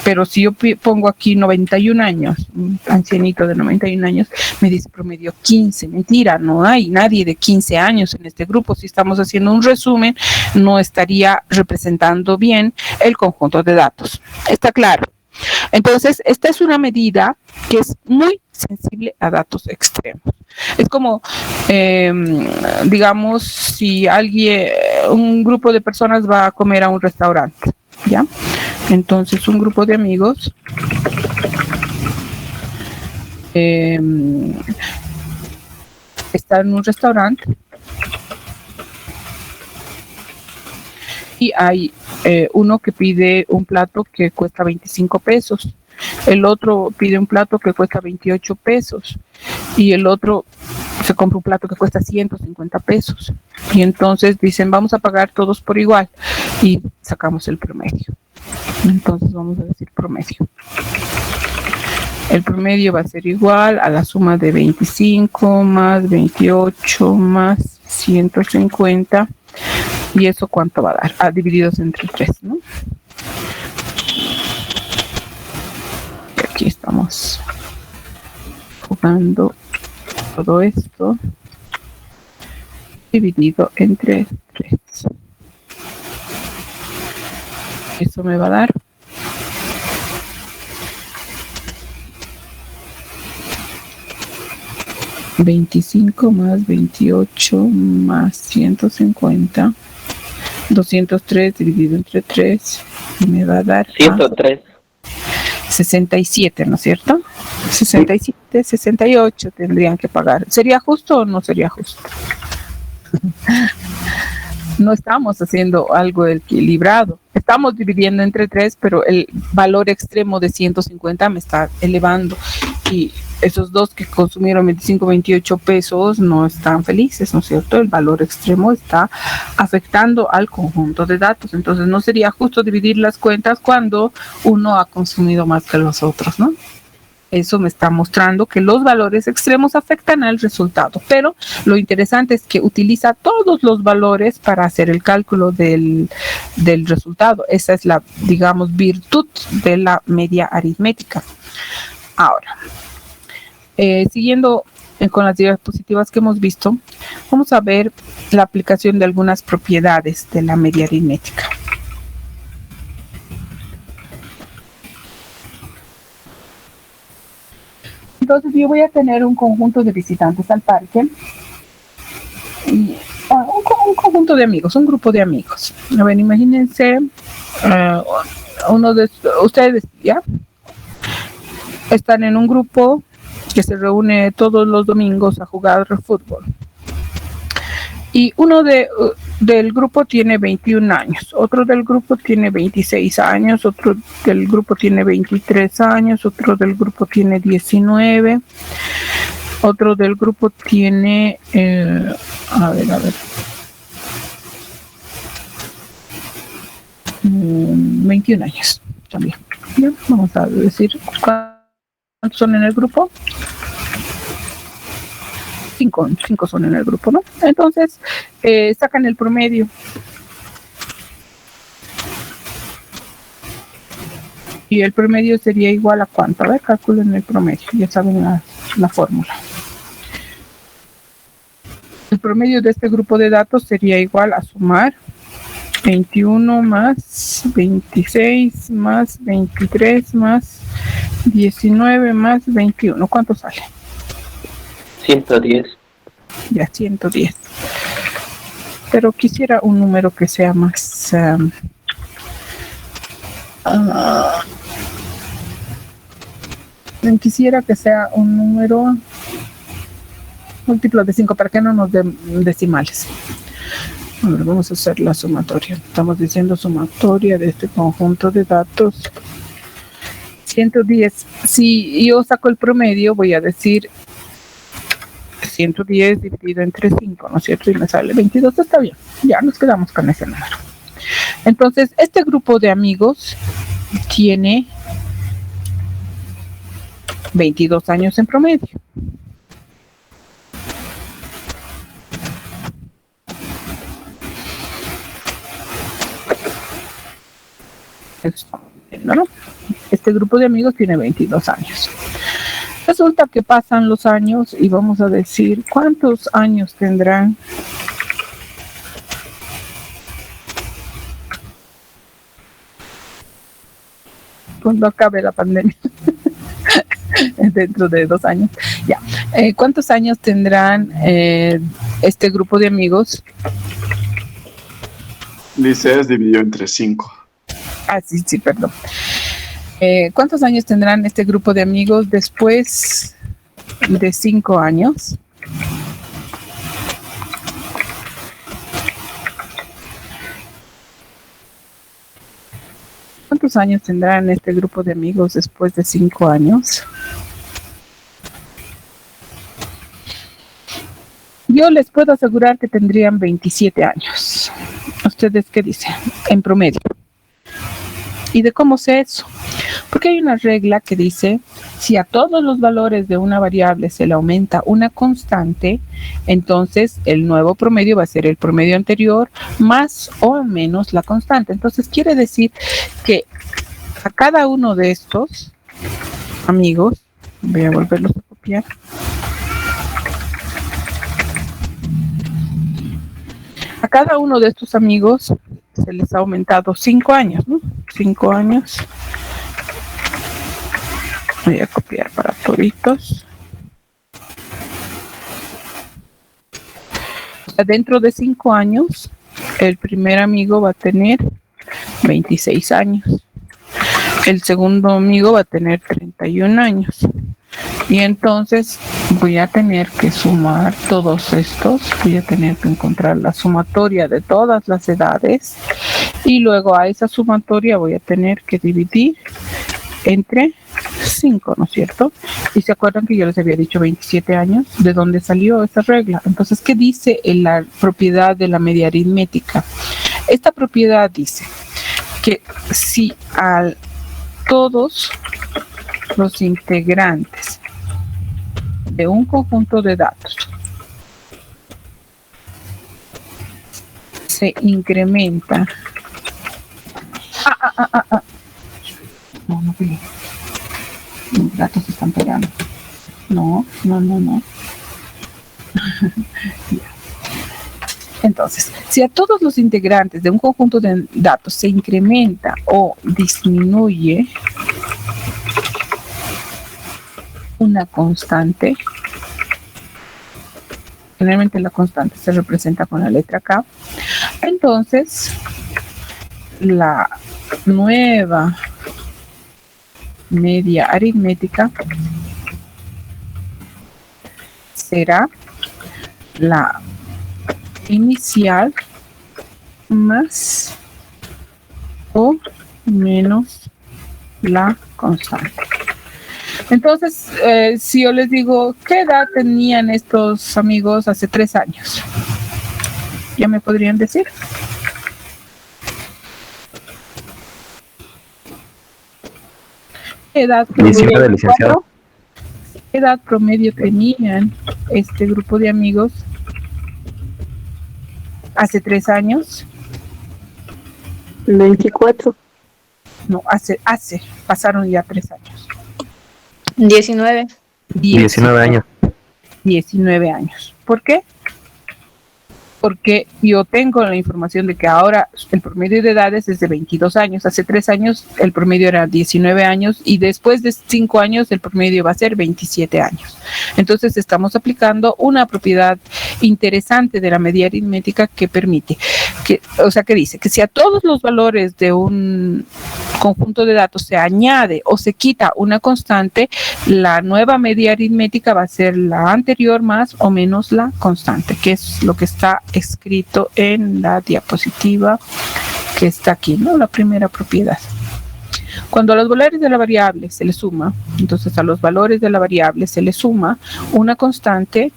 Speaker 1: Pero si yo pongo aquí 91 años, un ancianito de 91 años, me dice promedio 15, mentira, no hay nadie de 15 años en este grupo. Si estamos haciendo un resumen, no estaría representando bien el conjunto de datos. ¿Está claro? Entonces, esta es una medida que es muy sensible a datos extremos. Es como, digamos, si un grupo de personas va a comer a un restaurante, ¿ya? Entonces, un grupo de amigos está en un restaurante y hay uno que pide un plato que cuesta 25 pesos, el otro pide un plato que cuesta 28 pesos y el otro se compra un plato que cuesta 150 pesos. Y entonces dicen, vamos a pagar todos por igual y sacamos el promedio. Entonces vamos a decir promedio. El promedio va a ser igual a la suma de 25 más 28 más 150. ¿Y eso cuánto va a dar? Divididos entre 3, ¿no? Y aquí estamos jugando todo esto dividido entre 3. Eso me va a dar 25 más 28 más 150, 203 dividido entre 3, y me va a dar
Speaker 6: 103.
Speaker 1: 67, ¿no es cierto? 67, 68 tendrían que pagar. ¿Sería justo o no sería justo? No estamos haciendo algo equilibrado. Estamos dividiendo entre 3, pero el valor extremo de 150 me está elevando. Y esos dos que consumieron 25, 28 pesos no están felices, ¿no es cierto? El valor extremo está afectando al conjunto de datos. Entonces no sería justo dividir las cuentas cuando uno ha consumido más que los otros, ¿no? Eso me está mostrando que los valores extremos afectan al resultado, pero lo interesante es que utiliza todos los valores para hacer el cálculo del resultado. Esa es la, digamos, virtud de la media aritmética. Ahora, siguiendo con las diapositivas que hemos visto, vamos a ver la aplicación de algunas propiedades de la media aritmética. Entonces yo voy a tener un conjunto de visitantes al parque, y, un conjunto de amigos, un grupo de amigos. A ver, imagínense, uno de ustedes ya están en un grupo que se reúne todos los domingos a jugar fútbol. Y uno del grupo tiene 21 años, otro del grupo tiene 26 años, otro del grupo tiene 23 años, otro del grupo tiene 19, otro del grupo tiene, 21 años también. Bien, vamos a decir cuántos son en el grupo. 5 son en el grupo, ¿no? Entonces, sacan el promedio. Y el promedio sería igual a cuánto. A ver, calculen el promedio. Ya saben la fórmula. El promedio de este grupo de datos sería igual a sumar 21 más 26 más 23 más 19 más 21. ¿Cuánto sale?
Speaker 6: 110.
Speaker 1: Ya, 110. Pero quisiera un número que sea más... quisiera que sea un número múltiplo de 5 para que no nos den decimales. A ver, vamos a hacer la sumatoria. Estamos diciendo sumatoria de este conjunto de datos. 110. Si yo saco el promedio, voy a decir 110 dividido entre 5, ¿no es cierto? Y me sale 22, está bien. Ya nos quedamos con ese número. Entonces, este grupo de amigos tiene 22 años en promedio. ¿No? Este grupo de amigos tiene 22 años. Resulta que pasan los años y vamos a decir cuántos años tendrán cuando acabe la pandemia. Dentro de 2 años. Ya. ¿Cuántos años tendrán este grupo de amigos?
Speaker 2: Dice es dividido entre 5.
Speaker 1: Perdón. ¿Cuántos años tendrán este grupo de amigos después de 5 años. ¿Cuántos años tendrán este grupo de amigos después de 5 años? Yo les puedo asegurar que tendrían 27 años. ¿Ustedes qué dicen? En promedio. ¿Y de cómo sé eso? Porque hay una regla que dice, si a todos los valores de una variable se le aumenta una constante, entonces el nuevo promedio va a ser el promedio anterior más o menos la constante. Entonces quiere decir que a cada uno de estos amigos, voy a volverlos a copiar, a cada uno de estos amigos se les ha aumentado 5 años, ¿no? 5 años. Voy a copiar para toditos. Dentro de 5 años, el primer amigo va a tener 26 años. El segundo amigo va a tener 31 años. Y entonces voy a tener que sumar todos estos, voy a tener que encontrar la sumatoria de todas las edades y luego a esa sumatoria voy a tener que dividir entre 5, ¿no es cierto? Y se acuerdan que yo les había dicho 27 años, ¿de dónde salió esa regla? Entonces, ¿qué dice en la propiedad de la media aritmética? Esta propiedad dice que si a todos los integrantes de un conjunto de datos se incrementa. No, los datos se están pegando. No. Entonces, si a todos los integrantes de un conjunto de datos se incrementa o disminuye una constante, generalmente la constante se representa con la letra K, entonces la nueva media aritmética será la inicial más o menos la constante. Entonces, si yo les digo, ¿qué edad tenían estos amigos hace 3 años? ¿Ya me podrían decir? ¿Qué edad promedio, licenciado? ¿Qué edad promedio tenían este grupo de amigos hace 3 años?
Speaker 5: 24.
Speaker 1: No, pasaron ya 3 años.
Speaker 3: 19.
Speaker 7: 19 años.
Speaker 1: 19 años. ¿Por qué? Porque yo tengo la información de que ahora el promedio de edades es de 22 años. Hace 3 años el promedio era 19 años y después de 5 años el promedio va a ser 27 años. Entonces estamos aplicando una propiedad interesante de la media aritmética que permite, que dice que si a todos los valores de un conjunto de datos se añade o se quita una constante, la nueva media aritmética va a ser la anterior más o menos la constante, que es lo que está escrito en la diapositiva que está aquí, ¿no? La primera propiedad. Cuando a los valores de la variable se le suma, entonces a los valores de la variable se le suma una constante,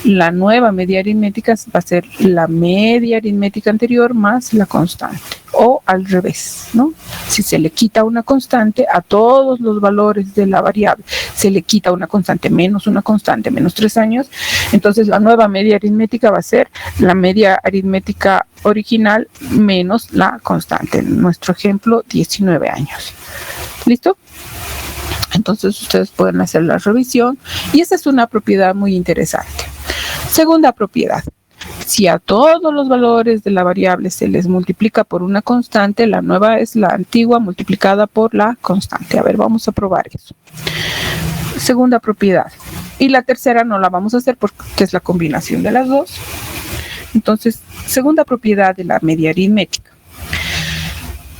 Speaker 1: la nueva media aritmética va a ser la media aritmética anterior más la constante, o al revés, ¿no? Si se le quita una constante a todos los valores de la variable, se le quita una constante menos 3 años, entonces la nueva media aritmética va a ser la media aritmética original menos la constante. En nuestro ejemplo, 19 años. ¿Listo? Entonces ustedes pueden hacer la revisión y esa es una propiedad muy interesante. Segunda propiedad. Si a todos los valores de la variable se les multiplica por una constante, la nueva es la antigua multiplicada por la constante. A ver, vamos a probar eso. Segunda propiedad. Y la tercera no la vamos a hacer porque es la combinación de las dos. Entonces, segunda propiedad de la media aritmética.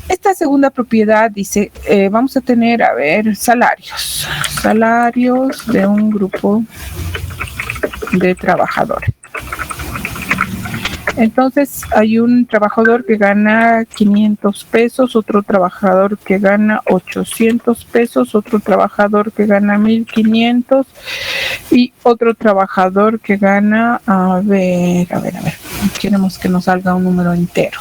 Speaker 1: Esta segunda propiedad dice, vamos a tener, salarios. salarios de un grupo de trabajadores. Entonces hay un trabajador que gana 500 pesos, otro trabajador que gana 800 pesos, otro trabajador que gana 1500 y otro trabajador que gana, a ver, queremos que nos salga un número entero.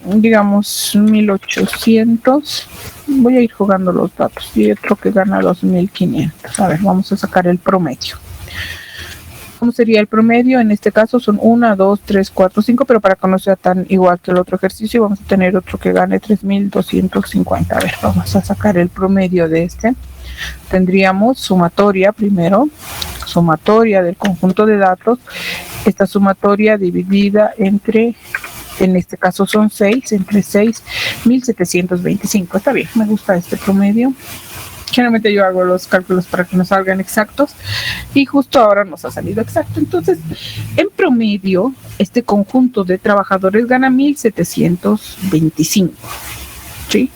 Speaker 1: Digamos 1800. Voy a ir jugando los datos. Y otro que gana 2500. A ver, vamos a sacar el promedio. ¿Cómo sería el promedio? En este caso son 1, 2, 3, 4, 5, pero para que no sea tan igual que el otro ejercicio, vamos a tener otro que gane 3250. A ver, vamos a sacar el promedio de este. Tendríamos sumatoria primero, sumatoria del conjunto de datos. Esta sumatoria dividida entre, en este caso son 6, entre 6, 1725. Está bien, me gusta este promedio. Generalmente yo hago los cálculos para que nos salgan exactos y justo ahora nos ha salido exacto. Entonces, en promedio, este conjunto de trabajadores gana 1725. ¿Sí?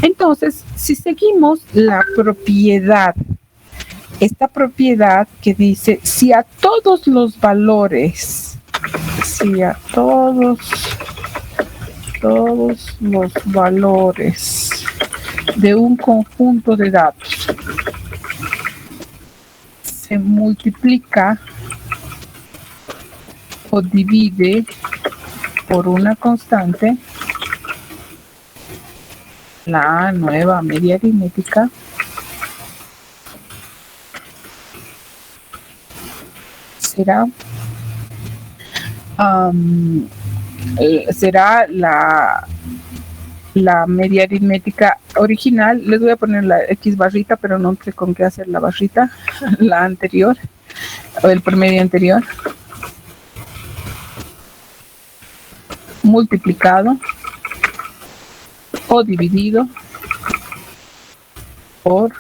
Speaker 1: Entonces, si seguimos la propiedad, esta propiedad que dice, si a todos los valores, si a todos los valores de un conjunto de datos se multiplica o divide por una constante, la nueva media aritmética será la media aritmética original. Les voy a poner la X barrita, pero no sé con qué hacer la barrita, la anterior, o el promedio anterior, multiplicado o dividido por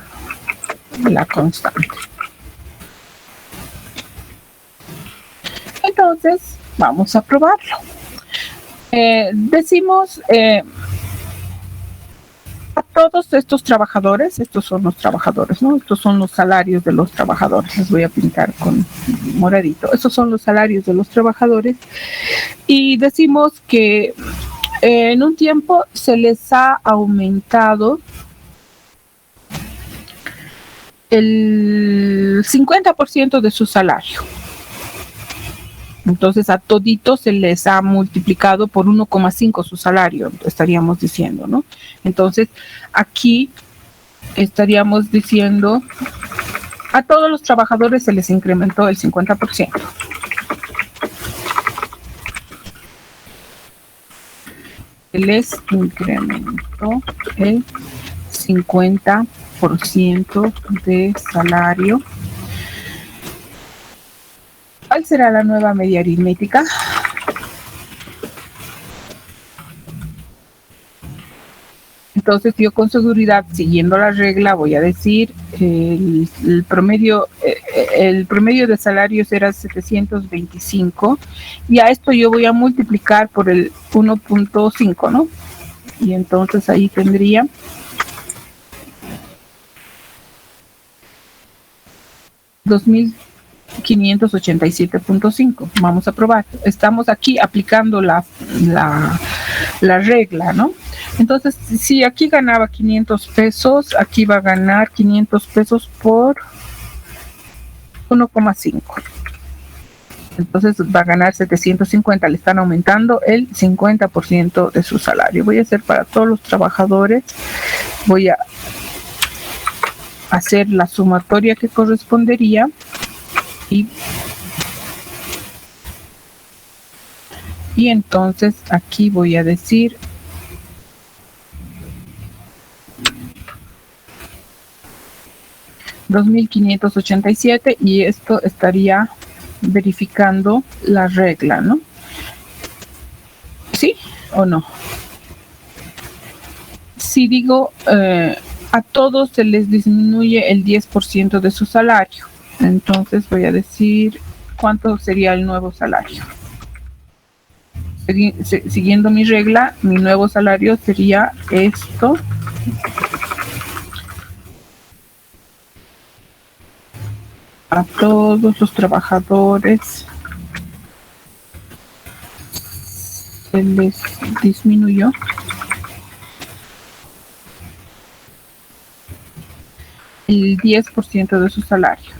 Speaker 1: la constante. Entonces, vamos a probarlo. Decimos a todos estos trabajadores, estos son los trabajadores, ¿no? Estos son los salarios de los trabajadores. Les voy a pintar con moradito. Estos son los salarios de los trabajadores. Y decimos que en un tiempo se les ha aumentado el 50% de su salario. Entonces a toditos se les ha multiplicado por 1,5 su salario, estaríamos diciendo, ¿no? Entonces aquí estaríamos diciendo a todos los trabajadores se les incrementó el 50%. Se les incrementó el 50% de salario. ¿Cuál será la nueva media aritmética? Entonces yo con seguridad, siguiendo la regla, voy a decir el promedio de salarios era 725 y a esto yo voy a multiplicar por el 1.5, ¿no? Y entonces ahí tendría 2587.5. Vamos a probar. Estamos aquí aplicando la regla, ¿no? Entonces, si aquí ganaba 500 pesos, aquí va a ganar 500 pesos por 1,5. Entonces va a ganar 750. Le están aumentando el 50% de su salario. Voy a hacer para todos los trabajadores. Voy a hacer la sumatoria que correspondería. Y entonces aquí voy a decir $2,587 y esto estaría verificando la regla, ¿no? ¿Sí o no? Si digo a todos se les disminuye el 10% de su salario, entonces voy a decir cuánto sería el nuevo salario. Siguiendo mi regla, mi nuevo salario sería esto. A todos los trabajadores se les disminuyó el 10% de su salario.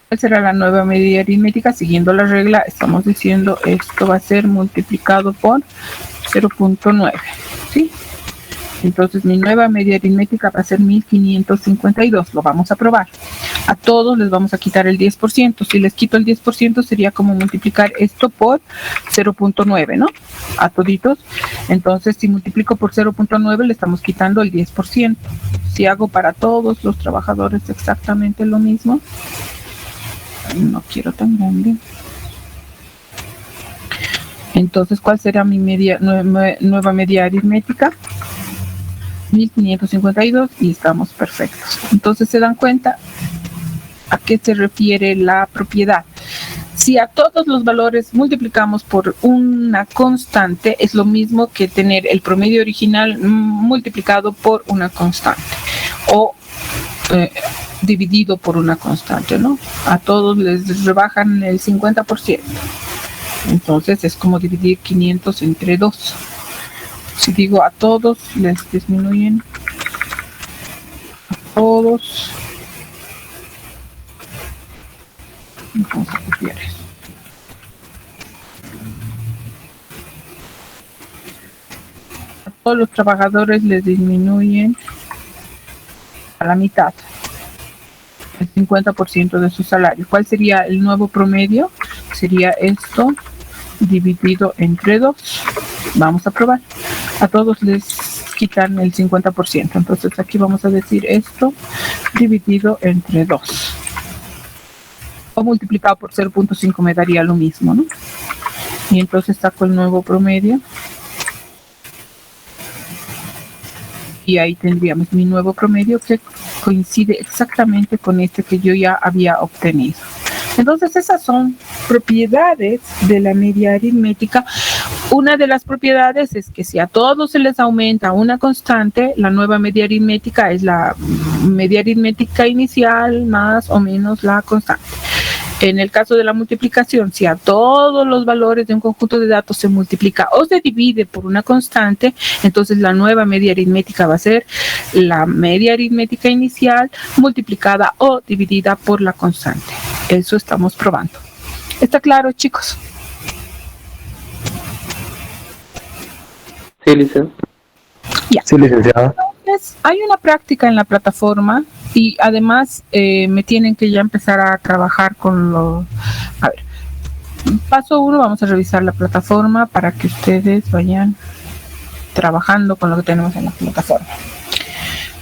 Speaker 1: ¿Cuál será la nueva medida aritmética? Siguiendo la regla, estamos diciendo esto va a ser multiplicado por 0.9, ¿sí? Entonces mi nueva media aritmética va a ser 1552, lo vamos a probar. A todos les vamos a quitar el 10%, si les quito el 10% sería como multiplicar esto por 0.9, ¿no? A toditos, entonces si multiplico por 0.9 le estamos quitando el 10%. Si hago para todos los trabajadores exactamente lo mismo, no quiero tan grande. Entonces, ¿cuál será mi nueva media aritmética? 1552 y estamos perfectos. Entonces, ¿se dan cuenta a qué se refiere la propiedad? Si a todos los valores multiplicamos por una constante, es lo mismo que tener el promedio original multiplicado por una constante o dividido por una constante, ¿no? A todos les rebajan el 50%. Entonces es como dividir 500 entre 2. Si digo a todos les disminuyen, a todos, vamos a copiar eso. A todos los trabajadores les disminuyen a la mitad, el 50% de su salario. ¿Cuál sería el nuevo promedio? Sería esto dividido entre 2. Vamos a probar. A todos les quitan el 50%. Entonces aquí vamos a decir esto dividido entre 2. O multiplicado por 0.5 me daría lo mismo, ¿no? Y entonces saco el nuevo promedio. Y ahí tendríamos mi nuevo promedio que coincide exactamente con este que yo ya había obtenido. Entonces esas son propiedades de la media aritmética. Una de las propiedades es que si a todos se les aumenta una constante, la nueva media aritmética es la media aritmética inicial más o menos la constante. En el caso de la multiplicación, si a todos los valores de un conjunto de datos se multiplica o se divide por una constante, entonces la nueva media aritmética va a ser la media aritmética inicial multiplicada o dividida por la constante. Eso estamos probando. ¿Está claro, chicos?
Speaker 6: Sí, licenciado.
Speaker 1: Ya.
Speaker 7: Sí, licenciada.
Speaker 1: Entonces, hay una práctica en la plataforma y además me tienen que ya empezar a trabajar con los... A ver, paso 1, vamos a revisar la plataforma para que ustedes vayan trabajando con lo que tenemos en la plataforma.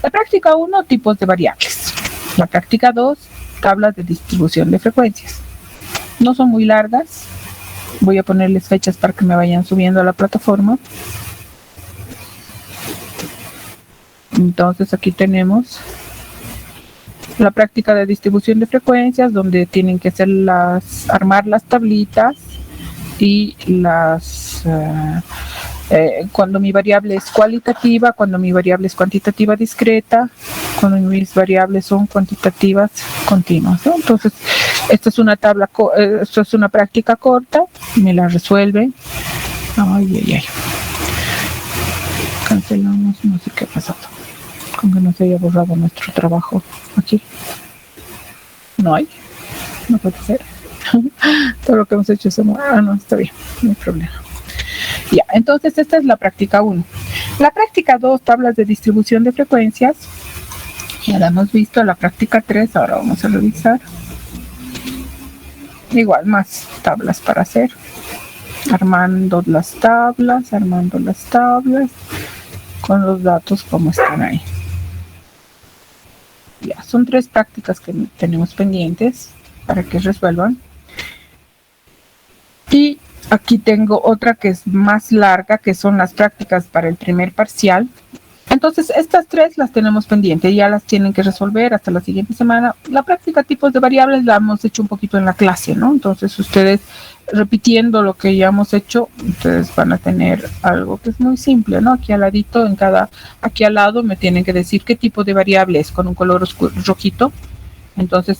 Speaker 1: La práctica 1, tipos de variables. La práctica 2, tablas de distribución de frecuencias. No son muy largas. Voy a ponerles fechas para que me vayan subiendo a la plataforma. Entonces aquí tenemos la práctica de distribución de frecuencias, donde tienen que hacer armar las tablitas y cuando mi variable es cualitativa, cuando mi variable es cuantitativa discreta, cuando mis variables son cuantitativas continuas, ¿no? Entonces, esta es una esto es una práctica corta, me la resuelven. Ay. Cancelamos, no sé qué ha pasado. Con que no se haya borrado nuestro trabajo aquí. No puede ser. Todo lo que hemos hecho es... no, está bien, no hay problema. Ya, entonces esta es la práctica 1. La práctica 2, tablas de distribución de frecuencias. Ya la hemos visto. La práctica 3, ahora vamos a revisar. Igual, más tablas para hacer. Armando las tablas con los datos como están ahí. Ya, son 3 prácticas que tenemos pendientes para que resuelvan. Y aquí tengo otra que es más larga, que son las prácticas para el primer parcial. Entonces, entonces estas tres las tenemos pendientes, ya las tienen que resolver hasta la siguiente semana. La práctica tipos de variables la hemos hecho un poquito en la clase, ¿no? Entonces ustedes repitiendo lo que ya hemos hecho, ustedes van a tener algo que es muy simple, ¿no? Aquí al ladito, aquí al lado me tienen que decir qué tipo de variable es con un color rojito. Entonces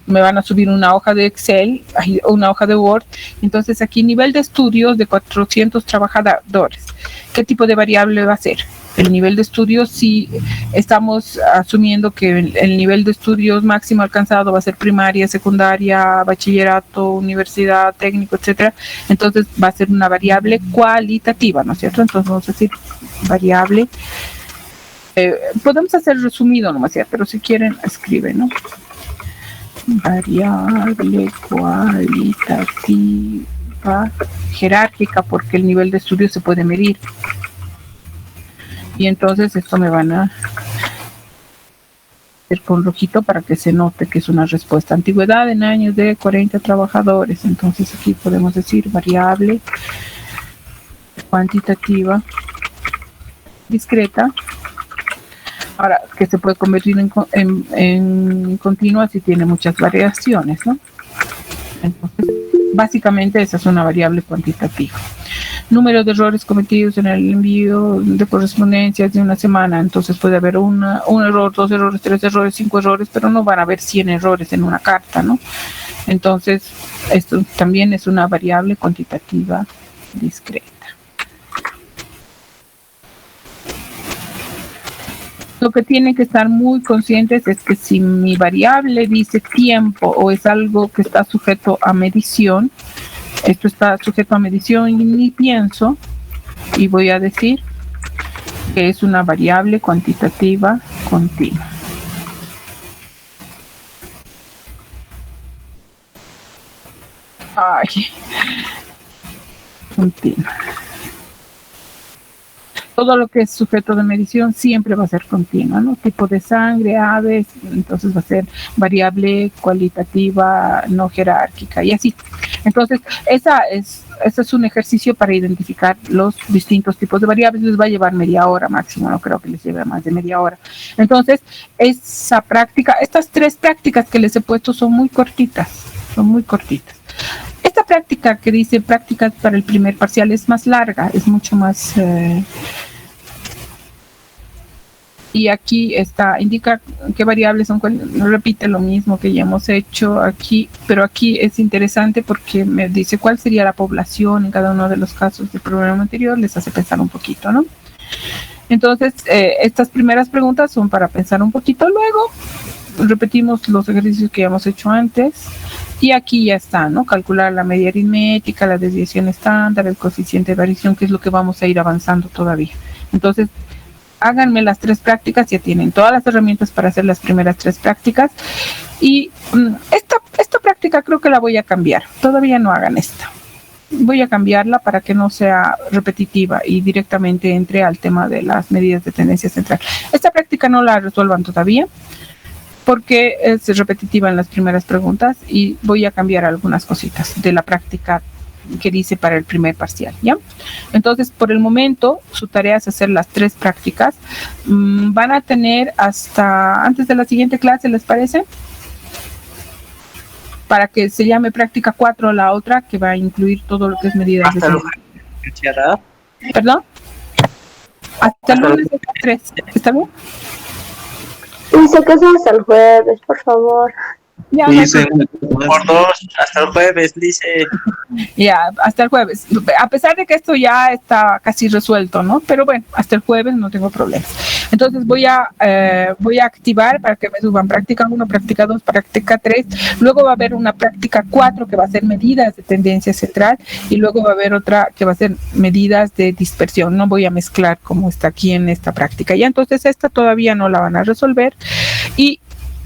Speaker 1: me van a subir una hoja de Excel, una hoja de Word. Entonces aquí nivel de estudios de 400 trabajadores. ¿Qué tipo de variable va a ser? El nivel de estudios, si estamos asumiendo que el nivel de estudios máximo alcanzado va a ser primaria, secundaria, bachillerato, universidad, técnico, etcétera, entonces va a ser una variable cualitativa, ¿no es cierto? Entonces vamos a decir variable. Podemos hacer resumido nomás, ¿cierto? Pero si quieren, escriben, ¿no? Variable cualitativa jerárquica, porque el nivel de estudio se puede medir. Y entonces esto me van a hacer con rojito para que se note que es una respuesta. Antigüedad en años de 40 trabajadores. Entonces aquí podemos decir variable cuantitativa discreta. Ahora, que se puede convertir en continua si tiene muchas variaciones, ¿no? Entonces, básicamente esa es una variable cuantitativa. Número de errores cometidos en el envío de correspondencias de una semana. Entonces puede haber un error, 2 errores, 3 errores, 5 errores, pero no van a haber 100 errores en una carta, ¿no? Entonces, esto también es una variable cuantitativa discreta. Lo que tienen que estar muy conscientes es que si mi variable dice tiempo o es algo que está sujeto a medición, esto está sujeto a medición y ni pienso, y voy a decir que es una variable cuantitativa continua. Continua. Todo lo que es sujeto de medición siempre va a ser continua, ¿no? Tipo de sangre, aves, entonces va a ser variable cualitativa no jerárquica y así. Entonces, ese es un ejercicio para identificar los distintos tipos de variables. Les va a llevar media hora máximo, no creo que les lleve más de media hora. Entonces, esa práctica, estas 3 prácticas que les he puesto son muy cortitas, Esta práctica que dice prácticas para el primer parcial es más larga, es mucho más... y aquí indica qué variables son, repite lo mismo que ya hemos hecho aquí, pero aquí es interesante porque me dice cuál sería la población en cada uno de los casos del programa anterior, les hace pensar un poquito, ¿no? Entonces, estas primeras preguntas son para pensar un poquito, luego repetimos los ejercicios que ya hemos hecho antes, y aquí ya está, ¿no? Calcular la media aritmética, la desviación estándar, el coeficiente de variación, que es lo que vamos a ir avanzando todavía. Entonces, háganme las 3 prácticas, ya tienen todas las herramientas para hacer las primeras 3 prácticas, y esta práctica creo que la voy a cambiar, todavía no hagan esta. Voy a cambiarla para que no sea repetitiva y directamente entre al tema de las medidas de tendencia central. Esta práctica no la resuelvan todavía, porque es repetitiva en las primeras preguntas y voy a cambiar algunas cositas de la práctica que dice para el primer parcial, ¿ya? Entonces, por el momento, su tarea es hacer las 3 prácticas. Van a tener hasta antes de la siguiente clase, ¿les parece? Para que se llame práctica 4 la otra, que va a incluir todo lo que es medidas de tendencia. ¿Perdón? Hasta el lunes de 3, ¿está bien?
Speaker 5: Dice que es hasta el jueves, por favor.
Speaker 1: Ya,
Speaker 8: Dice, por 2, hasta el jueves, dice.
Speaker 1: Ya, hasta el jueves. A pesar de que esto ya está casi resuelto, ¿no? Pero bueno, hasta el jueves no tengo problemas. Entonces voy a activar para que me suban práctica 1, práctica 2, práctica 3. Luego va a haber una práctica 4 que va a ser medidas de tendencia central y luego va a haber otra que va a ser medidas de dispersión. No voy a mezclar como está aquí en esta práctica. Ya entonces esta todavía no la van a resolver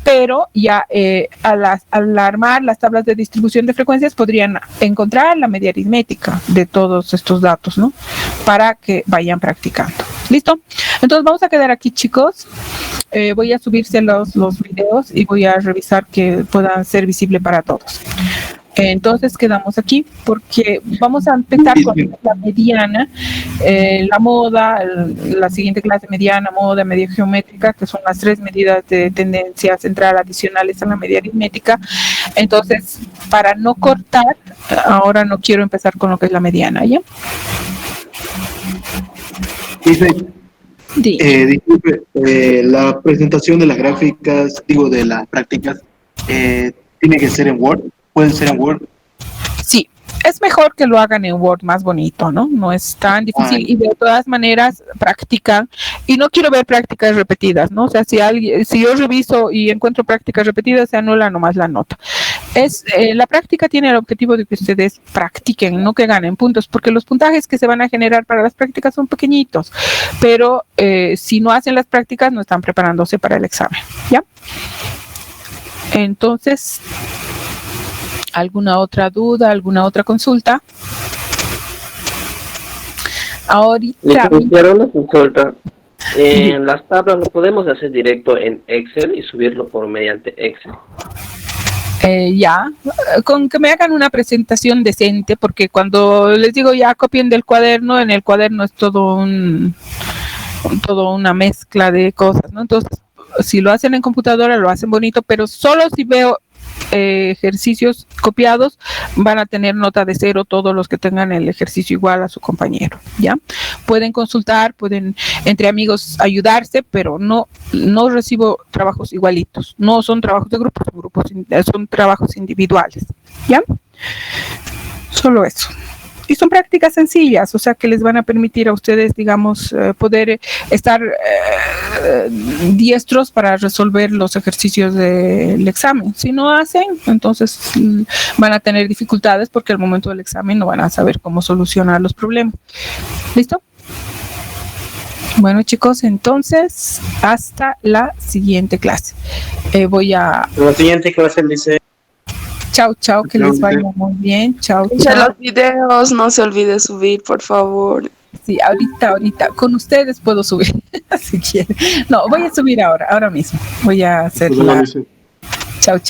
Speaker 1: pero ya al armar las tablas de distribución de frecuencias podrían encontrar la media aritmética de todos estos datos, ¿no? Para que vayan practicando. ¿Listo? Entonces vamos a quedar aquí, chicos. Voy a subirse los videos y voy a revisar que puedan ser visibles para todos. Entonces quedamos aquí porque vamos a empezar con la mediana, la moda, la siguiente clase mediana, moda, media geométrica, que son las 3 medidas de tendencia central adicionales a la media aritmética. Entonces, para no cortar, ahora no quiero empezar con lo que es la mediana, ¿ya?
Speaker 9: Disculpe, la presentación de las gráficas, de las prácticas, ¿tiene que ser en Word? ¿Pueden ser en Word?
Speaker 1: Sí, es mejor que lo hagan en Word, más bonito, ¿no? No es tan difícil y de todas maneras practican. Y no quiero ver prácticas repetidas, ¿no? O sea, si yo reviso y encuentro prácticas repetidas, se anula nomás la nota. La práctica tiene el objetivo de que ustedes practiquen, no que ganen puntos, porque los puntajes que se van a generar para las prácticas son pequeñitos, pero si no hacen las prácticas, no están preparándose para el examen, ¿ya? Entonces, ¿alguna otra duda, alguna otra consulta? Ahorita.
Speaker 8: Una consulta. Las tablas lo podemos hacer directo en Excel y subirlo por mediante Excel.
Speaker 1: Ya, con que me hagan una presentación decente, porque cuando les digo ya copien del cuaderno, en el cuaderno es todo una mezcla de cosas, ¿no? Entonces, si lo hacen en computadora, lo hacen bonito, pero solo si veo ejercicios copiados, van a tener nota de 0 todos los que tengan el ejercicio igual a su compañero, ¿ya? Pueden consultar, pueden entre amigos ayudarse, pero no recibo trabajos igualitos, no son trabajos de grupos, son trabajos individuales, ¿ya? Solo eso. Y son prácticas sencillas, o sea que les van a permitir a ustedes, digamos, poder estar diestros para resolver los ejercicios del examen. Si no hacen, entonces van a tener dificultades porque al momento del examen no van a saber cómo solucionar los problemas. ¿Listo? Bueno, chicos, entonces hasta la siguiente clase.
Speaker 8: La siguiente clase dice...
Speaker 1: Chao, que les vaya muy bien. Chao.
Speaker 10: Los videos, no se olvide subir, por favor.
Speaker 1: Sí, ahorita. Con ustedes puedo subir, si quieren. No, voy a subir ahora mismo. Voy a hacer Chao.